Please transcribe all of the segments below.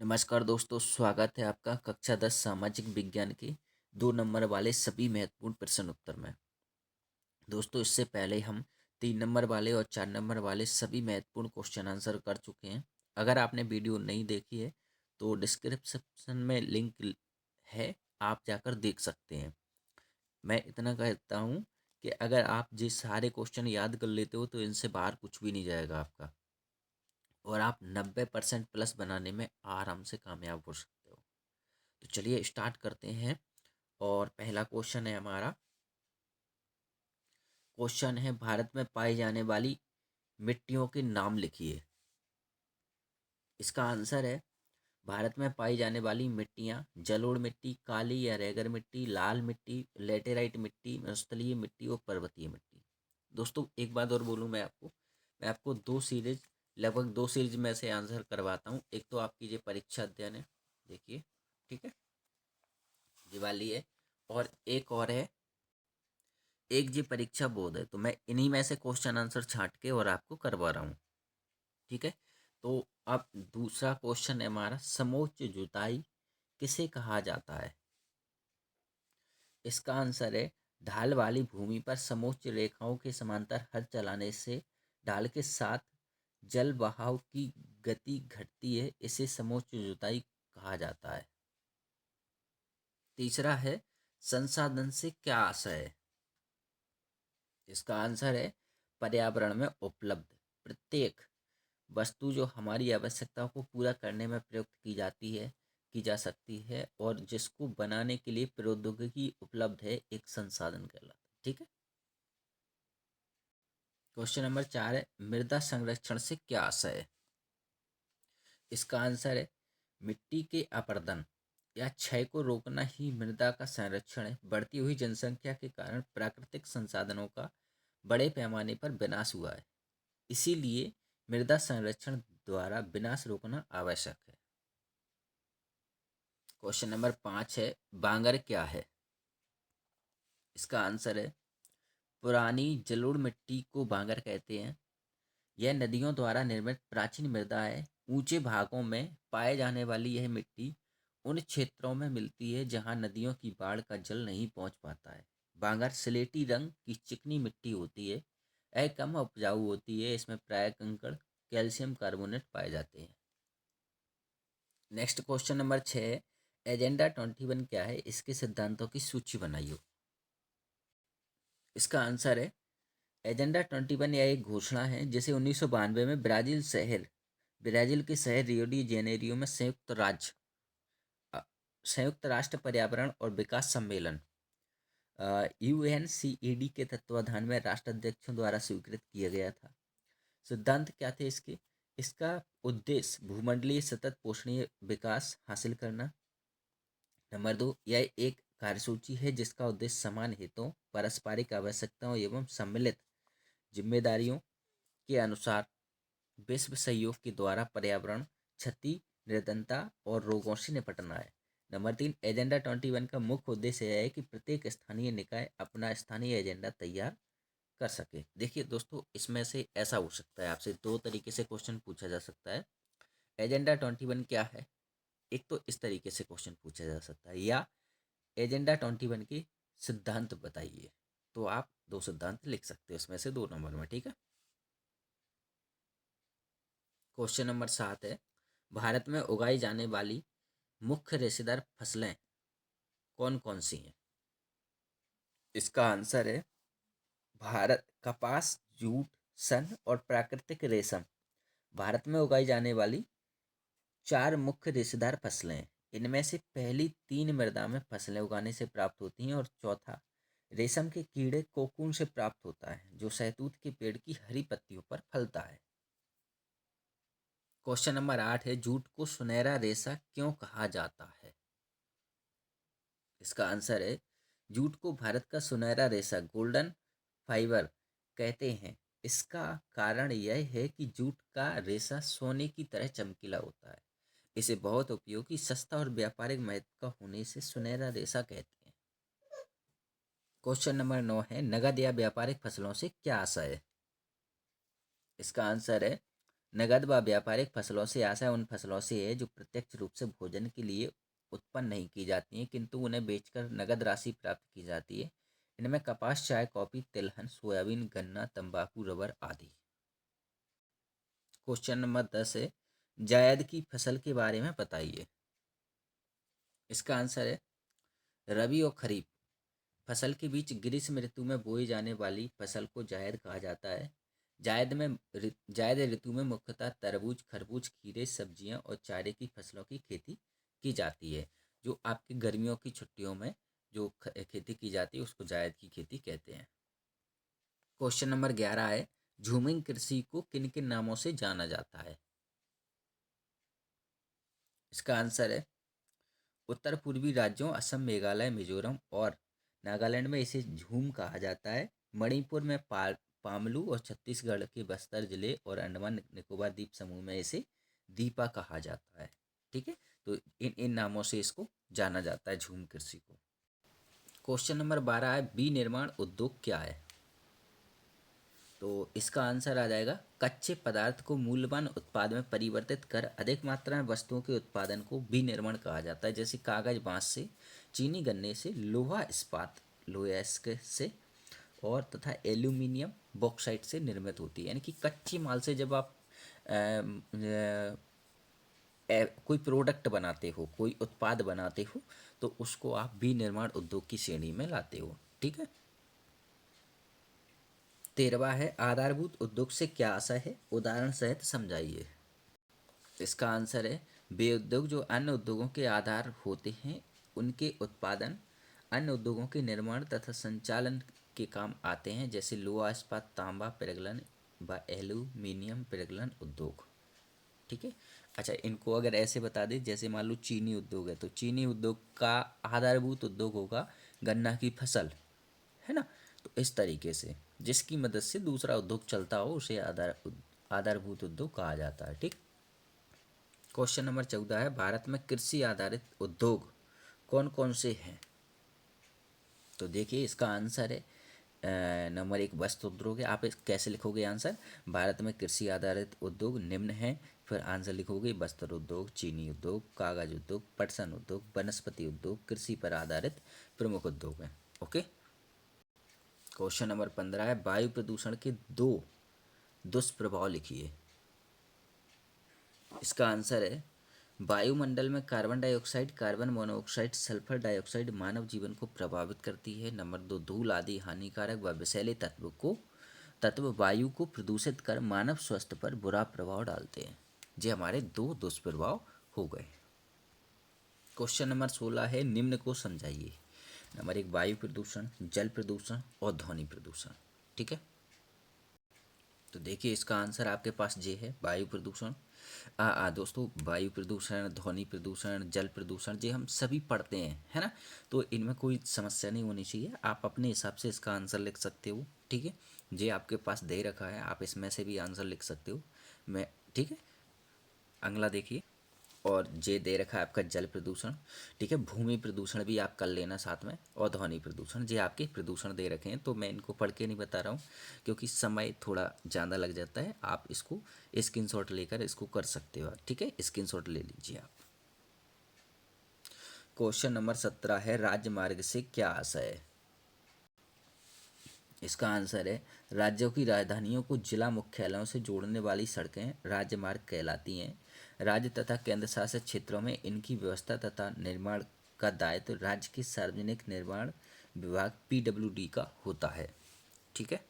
नमस्कार दोस्तों, स्वागत है आपका कक्षा 10 सामाजिक विज्ञान के 2 नंबर वाले सभी महत्वपूर्ण प्रश्न उत्तर में। दोस्तों, इससे पहले हम 3 नंबर वाले और 4 नंबर वाले सभी महत्वपूर्ण क्वेश्चन आंसर कर चुके हैं। अगर आपने वीडियो नहीं देखी है तो डिस्क्रिप्शन में लिंक है, आप जाकर देख सकते हैं। मैं इतना कहता हूँ कि अगर आप ये सारे क्वेश्चन याद कर लेते हो तो इनसे बाहर कुछ भी नहीं जाएगा आपका, और आप 90% प्लस बनाने में आराम से कामयाब हो सकते हो। तो चलिए स्टार्ट करते हैं। और पहला क्वेश्चन है हमारा। क्वेश्चन है, भारत में पाई जाने वाली मिट्टियों के नाम लिखिए। इसका आंसर है, भारत में पाई जाने वाली मिट्टियाँ जलोढ़ मिट्टी, काली या रेगर मिट्टी, लाल मिट्टी, लेटेराइट मिट्टी, मरुस्थलीय मिट्टी और पर्वतीय मिट्टी। दोस्तों, एक बात और बोलूँ मैं आपको दो सीरीज, लगभग दो सीरीज में से आंसर करवाता हूँ। एक तो आपकी ये परीक्षा अध्ययन है, देखिए, ठीक है, दिवाली है, और एक और है, एक जी परीक्षा बोर्ड है। तो मैं इन्हीं में से क्वेश्चन आंसर छांट के और आपको करवा रहा हूँ, ठीक है। तो अब दूसरा क्वेश्चन है हमारा, समोच्च जुताई किसे कहा जाता है। इसका आंसर है, ढाल वाली भूमि पर समोच्च रेखाओं के समांतर हल चलाने से ढाल के साथ जल बहाव की गति घटती है, इसे समोच्च जुताई कहा जाता है। तीसरा है, संसाधन से क्या आशय है। इसका आंसर है, पर्यावरण में उपलब्ध प्रत्येक वस्तु जो हमारी आवश्यकताओं को पूरा करने में प्रयुक्त की जा सकती है और जिसको बनाने के लिए प्रौद्योगिकी उपलब्ध है, एक संसाधन कहलाता है, ठीक है। क्वेश्चन नंबर 4 है, मृदा संरक्षण से क्या आशय है। इसका आंसर है, मिट्टी के अपरदन या क्षय को रोकना ही मृदा का संरक्षण है। बढ़ती हुई जनसंख्या के कारण प्राकृतिक संसाधनों का बड़े पैमाने पर विनाश हुआ है, इसीलिए मृदा संरक्षण द्वारा विनाश रोकना आवश्यक है। क्वेश्चन नंबर 5 है, बांगर क्या है। इसका आंसर है, पुरानी जलोढ़ मिट्टी को बांगर कहते हैं। यह नदियों द्वारा निर्मित प्राचीन मृदा है। ऊंचे भागों में पाए जाने वाली यह मिट्टी उन क्षेत्रों में मिलती है जहां नदियों की बाढ़ का जल नहीं पहुंच पाता है। बांगर स्लेटी रंग की चिकनी मिट्टी होती है। यह कम उपजाऊ होती है, इसमें प्राय कंकड़, कैल्शियम कार्बोनेट पाए जाते हैं। नेक्स्ट क्वेश्चन नंबर 6, एजेंडा 21 क्या है, इसके सिद्धांतों की सूची बनाइए। इसका आंसर है, एजेंडा 21 यह एक घोषणा है जिसे 1992 में ब्राज़ील के शहर रियो डी जेनेरियो में अ, संयुक्त राष्ट्र पर्यावरण और विकास सम्मेलन UNCED के तत्वाधान में राष्ट्राध्यक्षों द्वारा स्वीकृत किया गया था। सिद्धांत क्या थे इसके। इसका उद्देश्य भूमंडलीय सतत पोषणीय विकास हासिल करना। नंबर 2, यह एक कार्यसूची है जिसका उद्देश्य समान हितों, पारस्परिक आवश्यकताओं एवं सम्मिलित जिम्मेदारियों के अनुसार विश्व सहयोग के द्वारा पर्यावरण क्षति, निर्धनता और रोगों से निपटना है। नंबर 3, एजेंडा 21 का मुख्य उद्देश्य यह है कि प्रत्येक स्थानीय निकाय अपना स्थानीय एजेंडा तैयार कर सके। देखिए दोस्तों, इसमें से ऐसा हो सकता है, आपसे दो तरीके से क्वेश्चन पूछा जा सकता है। एजेंडा 21 क्या है, एक तो इस तरीके से क्वेश्चन पूछा जा सकता है, या एजेंडा 21 के सिद्धांत बताइए। तो आप दो सिद्धांत लिख सकते हो इसमें से 2 नंबर में, ठीक है। क्वेश्चन नंबर 7 है, भारत में उगाई जाने वाली मुख्य रेशेदार फसलें कौन कौन सी हैं। इसका आंसर है, भारत कपास, जूट, सन और प्राकृतिक रेशम भारत में उगाई जाने वाली 4 मुख्य रेशेदार फसलें हैं। इनमें से पहली 3 मृदा में फसलें उगाने से प्राप्त होती हैं और चौथा रेशम के कीड़े कोकून से प्राप्त होता है, जो शहतूत के पेड़ की हरी पत्तियों पर फलता है। क्वेश्चन नंबर 8 है, जूट को सुनहरा रेशा क्यों कहा जाता है। इसका आंसर है, जूट को भारत का सुनहरा रेशा, गोल्डन फाइबर कहते हैं। इसका कारण यह है कि जूट का रेशा सोने की तरह चमकीला होता है। इसे बहुत उपयोगी, सस्ता और व्यापारिक महत्व का होने से सुनहरा रेशा कहते हैं। क्वेश्चन नंबर 9 है, नगद या व्यापारिक फसलों से क्या आशय है। इसका आंसर है, नगद व व्यापारिक फसलों से आशय उन फसलों से है जो प्रत्यक्ष रूप से भोजन के लिए उत्पन्न नहीं की जाती हैं किंतु उन्हें बेचकर नगद राशि प्राप्त की जाती है। इनमें कपास, चाय, कॉफी, तिलहन, सोयाबीन, गन्ना, तंबाकू, रबर आदि। क्वेश्चन नंबर 10 है, जायद की फसल के बारे में बताइए। इसका आंसर है रबी और खरीफ फसल के बीच ग्रीष्म ऋतु में बोई जाने वाली फसल को जायद कहा जाता है। जायद ऋतु में मुख्यतः तरबूज, खरबूज, खीरे, सब्जियां और चारे की फसलों की खेती की जाती है। जो आपकी गर्मियों की छुट्टियों में जो खेती की जाती है उसको जायद की खेती कहते हैं। क्वेश्चन नंबर 11 है, झूमिंग कृषि को किन किन नामों से जाना जाता है। इसका आंसर है उत्तर पूर्वी राज्यों असम, मेघालय, मिजोरम और नागालैंड में इसे झूम कहा जाता है। मणिपुर में पामलू और छत्तीसगढ़ के बस्तर जिले और अंडमान निकोबार द्वीप समूह में इसे दीपा कहा जाता है। ठीक है, तो इन इन नामों से इसको जाना जाता है, झूम कृषि को। क्वेश्चन नंबर 12 है, विनिर्माण उद्योग क्या है। तो इसका आंसर आ जाएगा कच्चे पदार्थ को मूल्यवान उत्पाद में परिवर्तित कर अधिक मात्रा में वस्तुओं के उत्पादन को विनिर्माण कहा जाता है। जैसे कागज बांस से, चीनी गन्ने से, लोहा इस्पात लोहा से और तथा एल्यूमिनियम बॉक्साइट से निर्मित होती है। यानी कि कच्चे माल से जब आप कोई प्रोडक्ट बनाते हो, कोई उत्पाद बनाते हो, तो उसको आप विनिर्माण उद्योग की श्रेणी में लाते हो। ठीक है। 13वां है, आधारभूत उद्योग से क्या आशय है, उदाहरण सहित समझाइए। इसका आंसर है वे उद्योग जो अन्य उद्योगों के आधार होते हैं, उनके उत्पादन अन्य उद्योगों के निर्माण तथा संचालन के काम आते हैं। जैसे लोहा इस्पात, तांबा पिघलन व एल्यूमिनियम पिघलन उद्योग। ठीक है। अच्छा, इनको अगर ऐसे बता दें, जैसे मान लो चीनी उद्योग है, तो चीनी उद्योग का आधारभूत उद्योग होगा गन्ना की फसल, है ना। तो इस तरीके से जिसकी मदद से दूसरा उद्योग चलता हो उसे आधारभूत उद्योग कहा जाता है। ठीक। क्वेश्चन नंबर 14 है, भारत में कृषि आधारित उद्योग कौन कौन से हैं। तो देखिए इसका आंसर है नंबर 1 वस्त्र उद्योग है। आप कैसे लिखोगे आंसर, भारत में कृषि आधारित उद्योग निम्न हैं, फिर आंसर लिखोगे वस्त्र उद्योग, चीनी उद्योग, कागज उद्योग, पटसन उद्योग, वनस्पति उद्योग कृषि पर आधारित प्रमुख उद्योग हैं। ओके। क्वेश्चन नंबर 15 है, वायु प्रदूषण के 2 दुष्प्रभाव लिखिए। इसका आंसर है वायुमंडल में carbon dioxide, carbon monoxide, sulphur dioxide मानव जीवन को प्रभावित करती है। नंबर 2, धूल आदि हानिकारक व विषैले तत्व वायु को प्रदूषित कर मानव स्वास्थ्य पर बुरा प्रभाव डालते हैं। ये हमारे 2 दुष्प्रभाव हो गए। क्वेश्चन नंबर 16 है, निम्न को समझाइए। नंबर 1 वायु प्रदूषण, जल प्रदूषण और ध्वनि प्रदूषण। ठीक है। तो देखिए इसका आंसर आपके पास ये है, वायु प्रदूषण। दोस्तों, वायु प्रदूषण, ध्वनि प्रदूषण, जल प्रदूषण ये हम सभी पढ़ते हैं, है ना। तो इनमें कोई समस्या नहीं होनी चाहिए, आप अपने हिसाब से इसका आंसर लिख सकते हो। ठीक है, ये आपके पास दे रखा है, आप इसमें से भी आंसर लिख सकते हो। मैं ठीक है। अगला देखिए, और जे दे रखा है आपका जल प्रदूषण। ठीक है, भूमि प्रदूषण भी आप कर लेना साथ में, और ध्वनि प्रदूषण। जे आपके प्रदूषण दे रखे हैं, तो मैं इनको पढ़ के नहीं बता रहा हूँ क्योंकि समय थोड़ा ज़्यादा लग जाता है। आप इसको स्क्रीनशॉट लेकर इसको कर सकते हो। ठीक है, स्क्रीनशॉट ले लीजिए आप। क्वेश्चन नंबर 17 है, राजमार्ग से क्या आशय है। इसका आंसर है राज्यों की राजधानियों को जिला मुख्यालयों से जोड़ने वाली सड़कें राजमार्ग कहलाती हैं। राज्य तथा केंद्र शासित क्षेत्रों में इनकी व्यवस्था तथा निर्माण का दायित्व राज्य के सार्वजनिक निर्माण विभाग पीडब्ल्यूडी का होता है। ठीक है।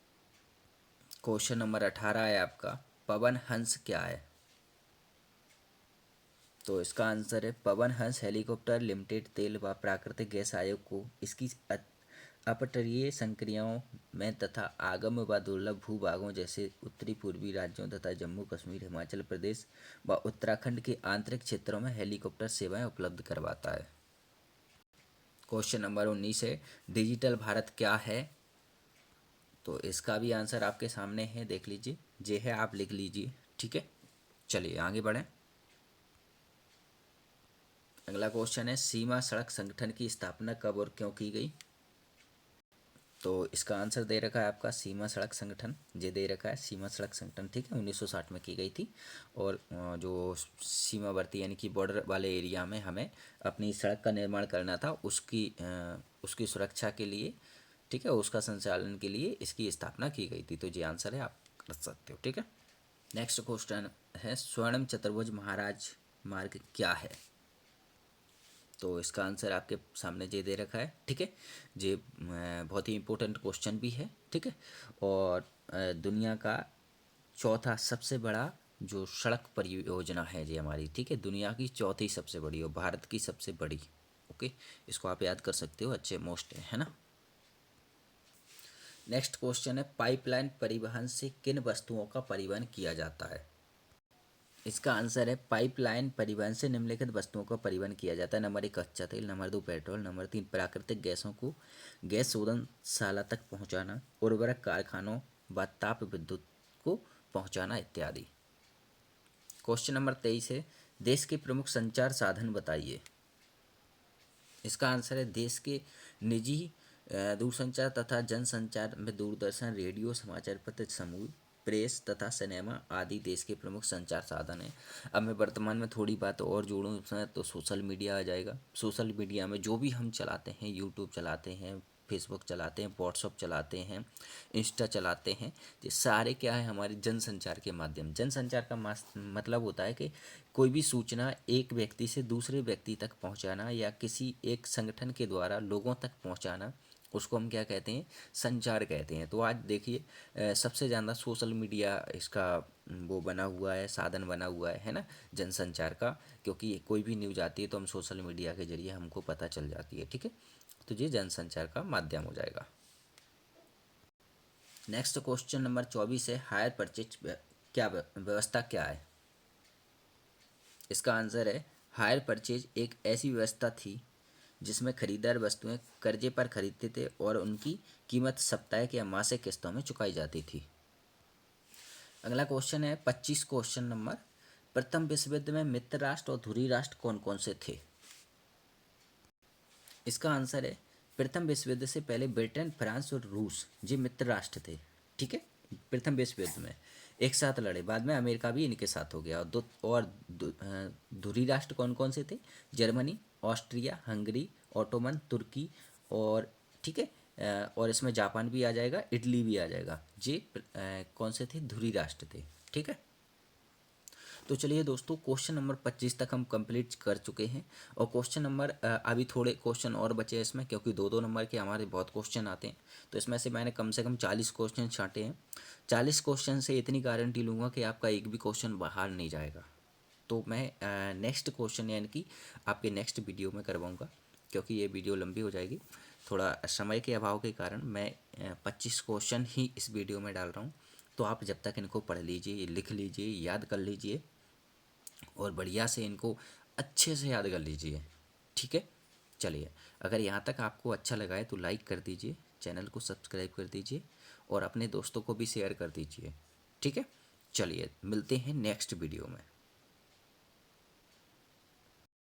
क्वेश्चन नंबर 18 है आपका, पवन हंस क्या है। तो इसका आंसर है पवन हंस हेलीकॉप्टर लिमिटेड तेल व प्राकृतिक गैस आयोग को इसकी अपतटीय संक्रियाओं में तथा आगम व दुर्लभ भूभागों जैसे उत्तरी पूर्वी राज्यों तथा जम्मू कश्मीर, हिमाचल प्रदेश व उत्तराखंड के आंतरिक क्षेत्रों में हेलीकॉप्टर सेवाएं उपलब्ध करवाता है। क्वेश्चन नंबर 19 है, डिजिटल भारत क्या है। तो इसका भी आंसर आपके सामने है, देख लीजिए, जे है आप लिख लीजिए। ठीक है, चलिए आगे बढ़ें। अगला क्वेश्चन है, सीमा सड़क संगठन की स्थापना कब और क्यों की गई। तो इसका आंसर दे रखा है आपका सीमा सड़क संगठन, ये दे रखा है सीमा सड़क संगठन, ठीक है, 1960 में की गई थी। और जो सीमावर्ती यानी कि बॉर्डर वाले एरिया में हमें अपनी सड़क का निर्माण करना था, उसकी सुरक्षा के लिए, ठीक है, उसका संचालन के लिए इसकी स्थापना की गई थी। तो ये आंसर है, आप कर सकते हो, ठीक है। नेक्स्ट क्वेश्चन है स्वर्णम चतुर्भुज महाराज मार्ग क्या है। तो इसका आंसर आपके सामने जे दे रखा है, ठीक है। ये बहुत ही इम्पोर्टेंट क्वेश्चन भी है, ठीक है। और दुनिया का चौथा सबसे बड़ा जो सड़क परियोजना है ये हमारी, ठीक है, दुनिया की चौथी सबसे बड़ी और भारत की सबसे बड़ी। ओके, इसको आप याद कर सकते हो, अच्छे मोस्ट है ना। नेक्स्ट क्वेश्चन है पाइपलाइन परिवहन से किन वस्तुओं का परिवहन किया जाता है। इसका आंसर है पाइपलाइन परिवहन से निम्नलिखित वस्तुओं का परिवहन किया जाता है। नंबर 1 कच्चा तेल, नंबर 2 पेट्रोल, नंबर 3 प्राकृतिक गैसों को गैस शोधनशाला तक पहुंचाना, उर्वरक कारखानों व ताप विद्युत को पहुंचाना इत्यादि। क्वेश्चन नंबर 23 है देश के प्रमुख संचार साधन बताइए। इसका आंसर है देश के निजी दूरसंचार तथा जनसंचार में दूरदर्शन, रेडियो, समाचार पत्र समूह, प्रेस तथा सिनेमा आदि देश के प्रमुख संचार साधन हैं। अब मैं वर्तमान में थोड़ी बात और जोड़ूँ उसमें तो सोशल मीडिया आ जाएगा। सोशल मीडिया में जो भी हम चलाते हैं, यूट्यूब चलाते हैं, फेसबुक चलाते हैं, व्हाट्सअप चलाते हैं, इंस्टा चलाते हैं, ये सारे क्या है हमारे जनसंचार के माध्यम। जनसंचार का मतलब होता है कि कोई भी सूचना एक व्यक्ति से दूसरे व्यक्ति तक पहुंचाना या किसी एक संगठन के द्वारा लोगों तक पहुंचाना, उसको हम क्या कहते हैं, संचार कहते हैं। तो आज देखिए सबसे ज़्यादा सोशल मीडिया इसका वो बना हुआ है, साधन बना हुआ है ना, जनसंचार का। क्योंकि कोई भी न्यूज़ आती है तो हम सोशल मीडिया के जरिए हमको पता चल जाती है, ठीक है। तो ये जनसंचार का माध्यम हो जाएगा। नेक्स्ट क्वेश्चन नंबर 24 है हायर परचेज क्या व्यवस्था क्या है। इसका आंसर है हायर परचेज एक ऐसी व्यवस्था थी जिसमें खरीदार वस्तुएं कर्जे पर खरीदते थे और उनकी कीमत साप्ताहिक या मासिक किस्तों में चुकाई जाती थी। अगला क्वेश्चन है 25 क्वेश्चन नंबर, प्रथम विश्व युद्ध में मित्र राष्ट्र और धुरी राष्ट्र कौन कौन से थे। इसका आंसर है प्रथम विश्व युद्ध से पहले ब्रिटेन, फ्रांस और रूस ये मित्र राष्ट्र थे, ठीक है। प्रथम विश्व युद्ध में एक साथ लड़े, बाद में अमेरिका भी इनके साथ हो गया। धुरी राष्ट्र कौन कौन से थे, जर्मनी, ऑस्ट्रिया, हंगरी, ऑटोमन तुर्की और, ठीक है, और इसमें जापान भी आ जाएगा, इटली भी आ जाएगा। ये कौन से थे, धुरी राष्ट्र थे, ठीक है। तो चलिए दोस्तों क्वेश्चन नंबर 25 तक हम कंप्लीट कर चुके हैं। और क्वेश्चन नंबर अभी थोड़े क्वेश्चन और बचे हैं इसमें, क्योंकि 2-2 नंबर के हमारे बहुत क्वेश्चन आते हैं। तो इसमें से मैंने कम से कम 40 क्वेश्चन छांटे हैं। 40 क्वेश्चन से इतनी गारंटी लूँगा कि आपका एक भी क्वेश्चन बाहर नहीं जाएगा। तो मैं नेक्स्ट क्वेश्चन यानी कि आपके नेक्स्ट वीडियो में करवाऊँगा, क्योंकि ये वीडियो लंबी हो जाएगी। थोड़ा समय के अभाव के कारण मैं 25 क्वेश्चन ही इस वीडियो में डाल रहा हूँ। तो आप जब तक इनको पढ़ लीजिए, लिख लीजिए, याद कर लीजिए और बढ़िया से इनको अच्छे से याद कर लीजिए, ठीक है। चलिए, अगर यहाँ तक आपको अच्छा लगा है तो लाइक कर दीजिए, चैनल को सब्सक्राइब कर दीजिए और अपने दोस्तों को भी शेयर कर दीजिए, ठीक है। चलिए मिलते हैं नेक्स्ट वीडियो में।